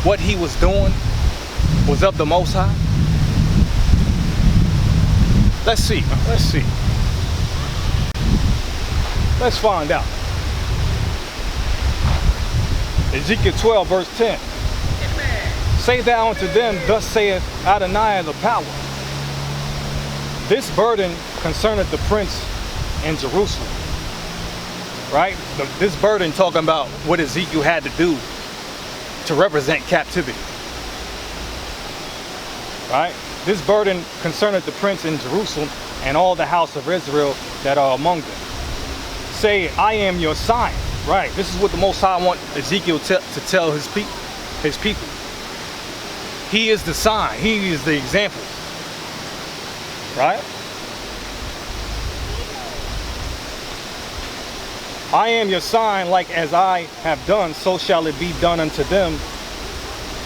what he was doing was of the Most High? Let's see. Let's see. Let's find out. Ezekiel 12, verse 10. Say thou unto them, thus saith Adonai the power. This burden concerneth the prince in Jerusalem. Right? This burden talking about what Ezekiel had to do to represent captivity. Right? This burden concerneth the prince in Jerusalem and all the house of Israel that are among them. Say, I am your sign. Right? This is what the Most High want Ezekiel to tell his people. He is the sign. He is the example. Right? I am your sign, like as I have done, so shall it be done unto them.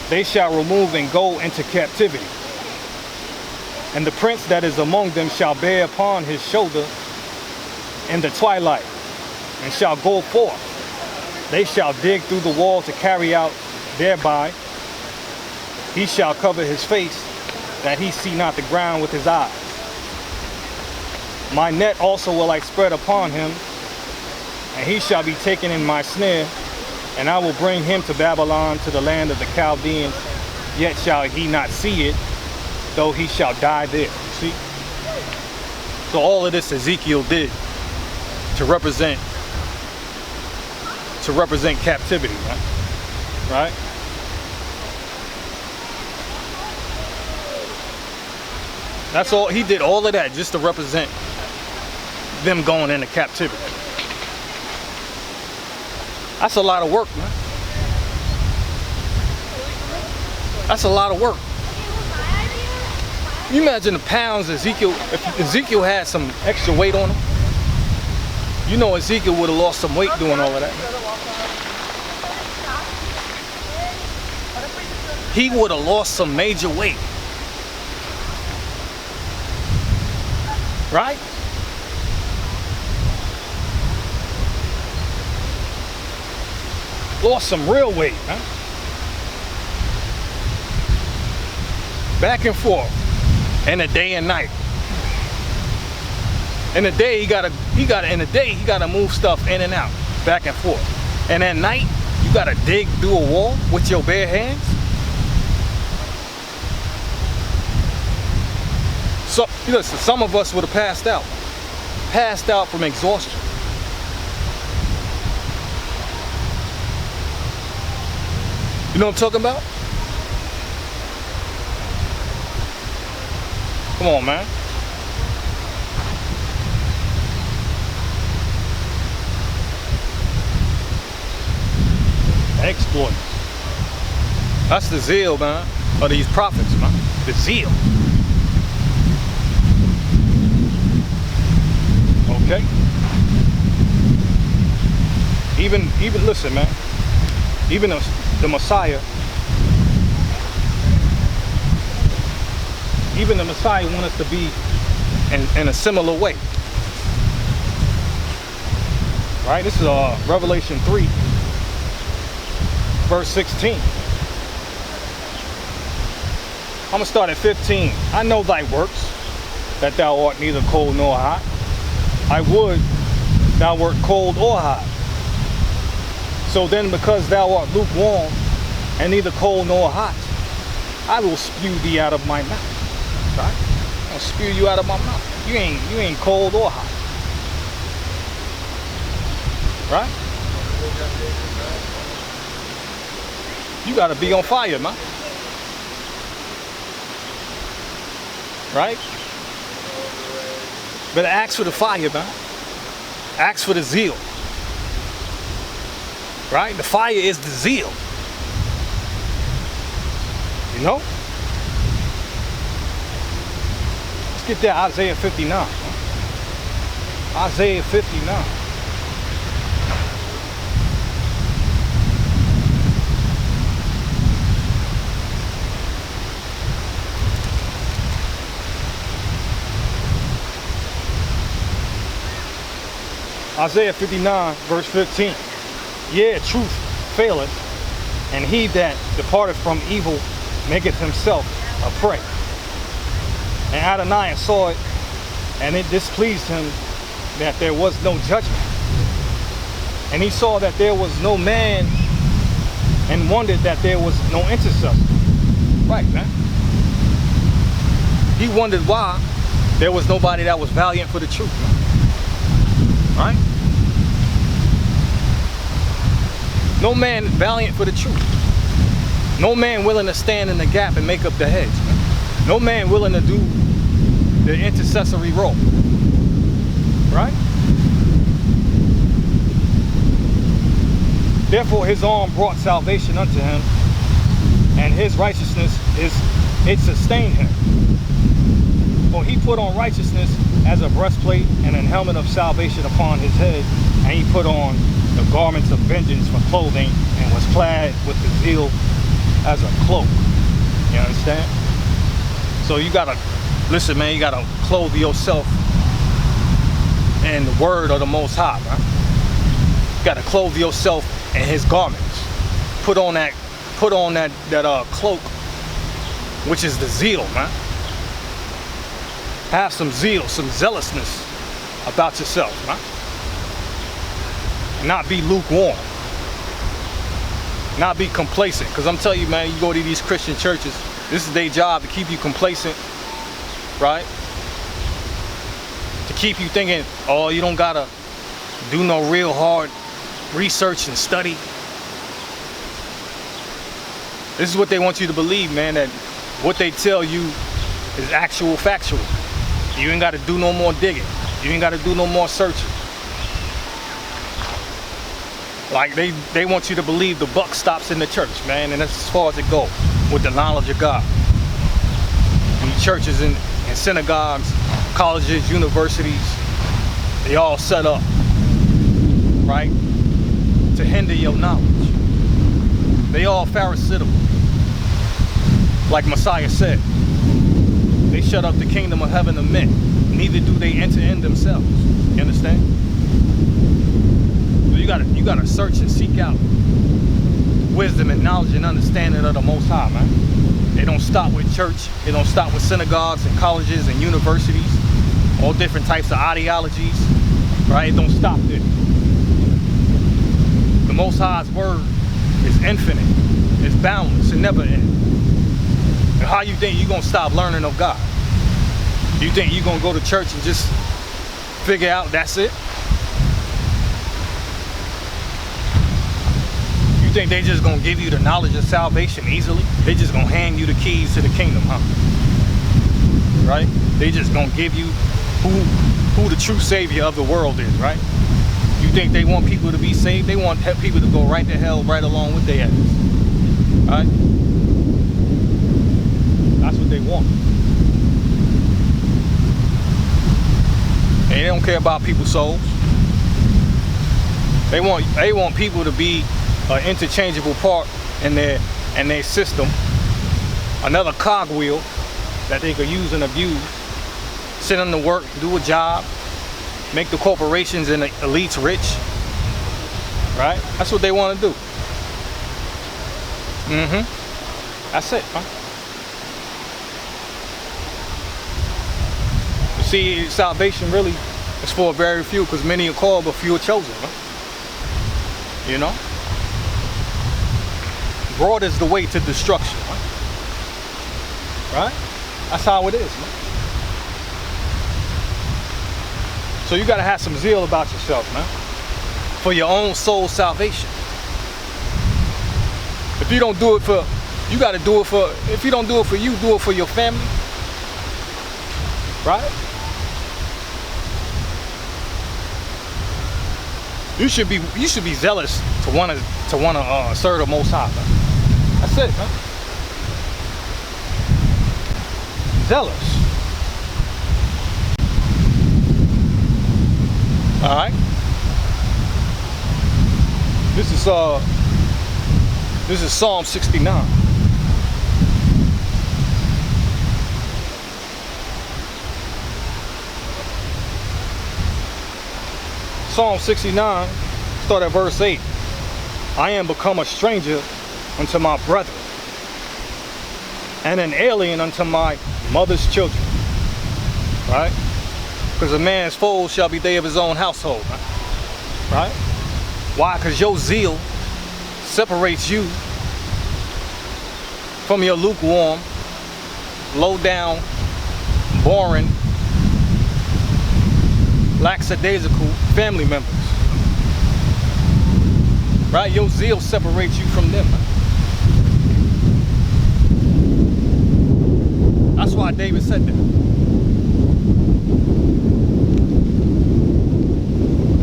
They shall remove and go into captivity. And the prince that is among them shall bear upon his shoulder in the twilight, and shall go forth. They shall dig through the wall to carry out thereby. He shall cover his face, that he see not the ground with his eyes. My net also will I spread upon him, and he shall be taken in my snare, and I will bring him to Babylon, to the land of the Chaldeans, yet shall he not see it, though he shall die there. See? So all of this Ezekiel did to represent captivity, right? That's all. He did all of that just to represent them going into captivity. That's a lot of work, man. That's a lot of work. You imagine the pounds if Ezekiel had some extra weight on him. You know Ezekiel would have lost some weight doing all of that. He would have lost some major weight. Right? Lost some real weight, huh? Back and forth. In the day and night. In the day he gotta move stuff in and out, back and forth. And at night, you gotta dig through a wall with your bare hands. So listen, some of us would have passed out from exhaustion. You know what I'm talking about? Come on, man. Exploits. That's the zeal, man, of these prophets, man. The zeal. Okay? Even listen, man. Even the Messiah. Even the Messiah wants us to be in a similar way. Right? This is Revelation 3, verse 16. I'm going to start at 15. I know thy works, that thou art neither cold nor hot. I would thou wert cold or hot. So then, because thou art lukewarm, and neither cold nor hot, I will spew thee out of my mouth. Right? I'll spew you out of my mouth. You ain't cold or hot. Right? You gotta be on fire, man. Right? Better ask for the fire, man. Ask for the zeal. Right? The fire is the zeal. You know? Let's get that Isaiah 59. Man. Isaiah 59. Isaiah 59, verse 15. Yeah, truth faileth, And he that departed from evil maketh himself a prey. And Adonai saw it, and it displeased him that there was no judgment. And he saw that there was no man, and wondered that there was no intercessor. Right, man. He wondered why there was nobody that was valiant for the truth, man. Right? No man valiant for the truth. No man willing to stand in the gap and make up the hedge, man. No man willing to do the intercessory role. Right? Therefore his arm brought salvation unto him, and his righteousness it sustained him. For he put on righteousness as a breastplate, and an helmet of salvation upon his head, and he put on the garments of vengeance for clothing, and was clad with the zeal as a cloak. You understand? So you gotta, listen man, you gotta clothe yourself in the word of the Most High, right? You gotta clothe yourself in his garments. Put on that cloak, which is the zeal, man. Have some zeal, some zealousness about yourself, man. Not be lukewarm. Not be complacent. Because I'm telling you, man, you go to these Christian churches, this is their job to keep you complacent, right? To keep you thinking, oh, you don't gotta do no real hard research and study. This is what they want you to believe, man, that what they tell you is actual factual. You ain't got to do no more digging. You ain't got to do no more searching. Like they want you to believe the buck stops in the church, man, and that's as far as it goes with the knowledge of God. And churches and synagogues, colleges, universities, they all set up, right, to hinder your knowledge. They all pharisaical. Like Messiah said, they shut up the kingdom of heaven to men, neither do they enter in themselves. You understand? So you gotta search and seek out wisdom and knowledge and understanding of the Most High, man. They don't stop with church. They don't stop with synagogues and colleges and universities, all different types of ideologies, right? It don't stop there. The Most High's word is infinite, it's boundless, it never ends. And how you think you're gonna stop learning of God? You think you're gonna go to church and just figure out that's it? You think they just gonna give you the knowledge of salvation easily? They just gonna hand you the keys to the kingdom, huh? Right? They just gonna give you who the true savior of the world is, right? You think they want people to be saved? They want people to go right to hell right along with their ass. Right? That's what they want. And they don't care about people's souls. They want people to be an interchangeable part in their system. Another cogwheel that they could use and abuse. Sit on the work, do a job, make the corporations and the elites rich. Right? That's what they want to do. That's it, huh? You see, salvation really is for a very few, because many are called but few are chosen, huh? You know? Broad is the way to destruction, huh? Right? That's how it is, man. So you gotta have some zeal about yourself, man, for your own soul salvation. If you don't do it for, you gotta do it for, if you don't do it for you, do it for your family. Right? You should be zealous to wanna serve the Most High, man. That's it, man. Zealous. All right. This is Psalm 69. Psalm 69, start at verse 8. I am become a stranger unto my brethren, and an alien unto my mother's children. Right? Because a man's foes shall be they of his own household. Right? Why? Because your zeal separates you from your lukewarm, low down, boring, lackadaisical family members. Right? Your zeal separates you from them. That's why David said that.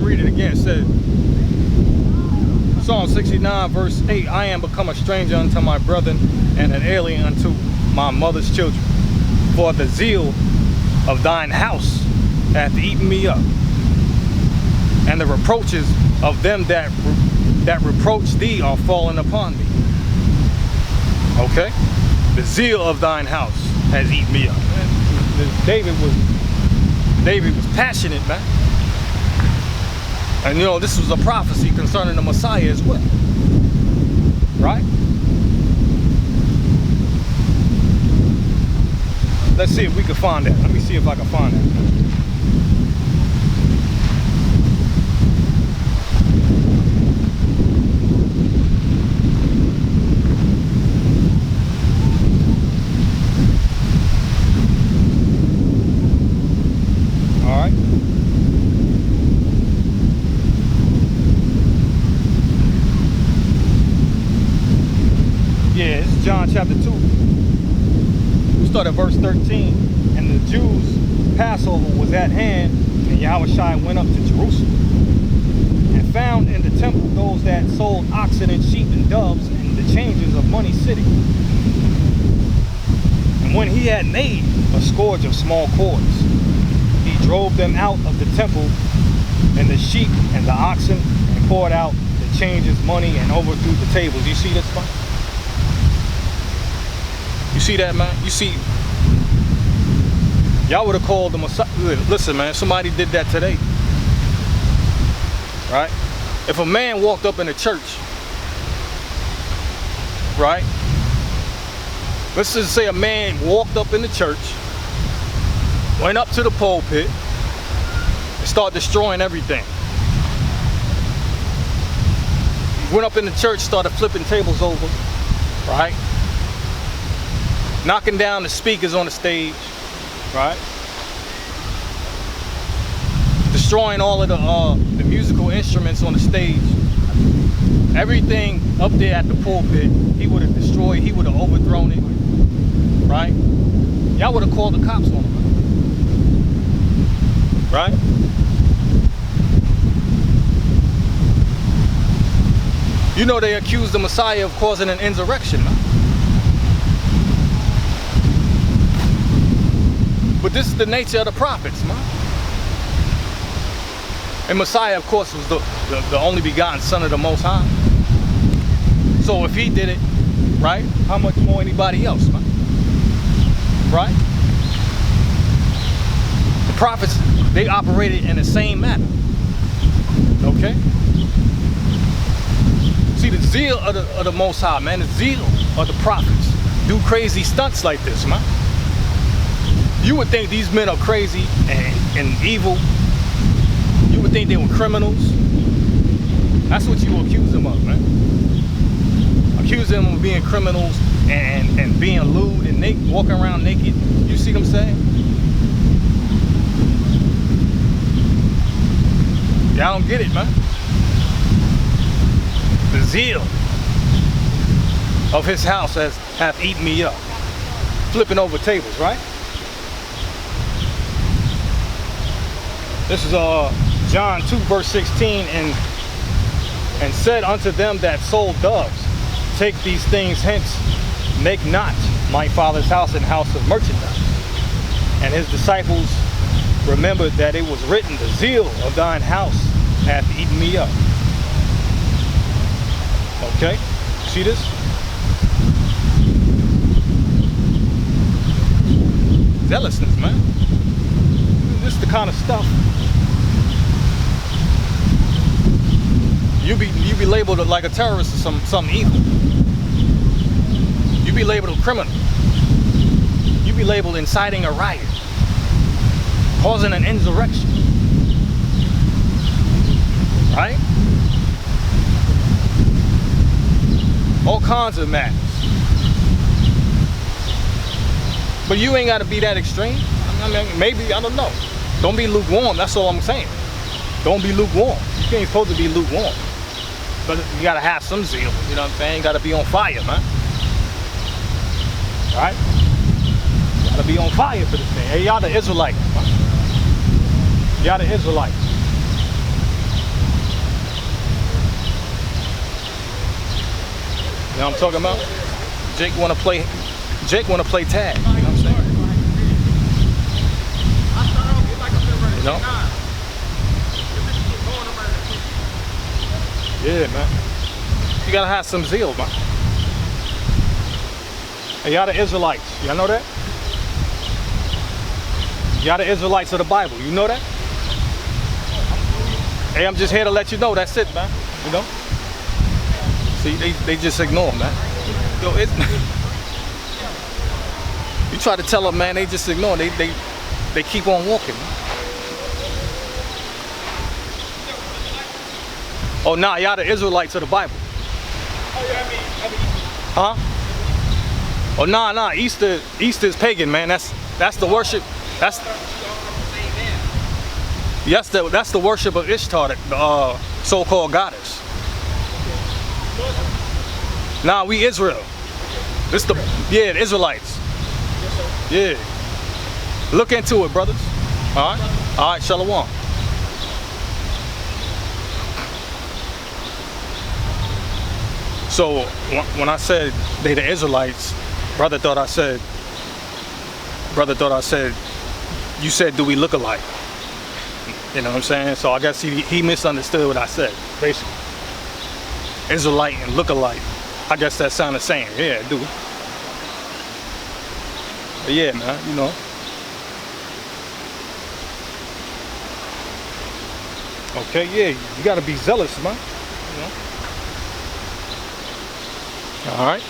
Read it again. It said, Psalm 69 verse 8, I am become a stranger unto my brethren and an alien unto my mother's children. For the zeal of thine house hath eaten me up, and the reproaches of them that reproach thee are fallen upon thee. Okay? The zeal of thine house has eaten me up. David was passionate, man. And you know, this was a prophecy concerning the Messiah as well. Right? Let's see if we can find that. Let me see if I can find that. John chapter 2, we start at verse 13. And the Jews' Passover was at hand, and Yahushua went up to Jerusalem, and found in the temple those that sold oxen and sheep and doves, and the changers of money sitting. And when he had made a scourge of small cords, he drove them out of the temple, and the sheep and the oxen, and poured out the changers' money, and overthrew the tables. You see this, man? You see that, man? You see, y'all would have called the Messiah. Listen, man, somebody did that today. Right? If a man walked up in a church, right? Let's just say a man walked up in the church, went up to the pulpit, and started destroying everything. He went up in the church, started flipping tables over, right? Knocking down the speakers on the stage, right? Destroying all of the musical instruments on the stage. Everything up there at the pulpit, he would have destroyed, he would have overthrown it, right? Y'all would have called the cops on him, right? You know they accused the Messiah of causing an insurrection, man. But this is the nature of the prophets, man. And Messiah, of course, was the only begotten Son of the Most High. So if he did it, right, how much more anybody else, man? Right? The prophets, they operated in the same manner. Okay? See, the zeal of the Most High, man, the zeal of the prophets do crazy stunts like this, man. You would think these men are crazy and evil. You would think they were criminals. That's what you accuse them of, man. Accuse them of being criminals and being lewd and naked, walking around naked. You see what I'm saying? Y'all don't get it, man. The zeal of his house hath eaten me up. Flipping over tables, right? This is John 2 verse 16, and said unto them that sold doves, take these things hence, make not my Father's house an house of merchandise. And his disciples remembered that it was written, the zeal of thine house hath eaten me up. Okay, see this? Zealousness, man. This is the kind of stuff you be labeled like a terrorist or something evil. be labeled a criminal. You be labeled inciting a riot, causing an insurrection, right? All kinds of matters. But you ain't got to be that extreme. I mean, maybe, I don't know. Don't be lukewarm, that's all I'm saying. Don't be lukewarm. You ain't supposed to be lukewarm. But you got to have some zeal, you know what I'm saying? You got to be on fire, man. All right? You got to be on fire for this thing. Hey, y'all the Israelites, man. Y'all the Israelites. You know what I'm talking about? Jake wanna play tag, you know what I'm saying? You know? Yeah, man. You gotta have some zeal, man. Hey, y'all the Israelites, y'all know that? Y'all the Israelites of the Bible, you know that? Hey, I'm just here to let you know, that's it, man, you know? See, they just ignore, man. Yo, you try to tell them, man, they just ignore. They keep on walking, man. Oh, nah, y'all the Israelites of the Bible. Huh? Oh, nah, Easter is pagan, man. That's the worship. That's the worship of Ishtar, the so-called goddess. Nah, we Israel. This the Israelites. Yeah. Look into it, brothers. All right, shalom. So when I said they the Israelites, brother thought I said, you said, do we look alike? You know what I'm saying? So I guess he misunderstood what I said, basically. Israelite and look alike. I guess that sounded the same. Yeah, it do. But yeah, man, you know. Okay, yeah, you gotta be zealous, man. You know. All right.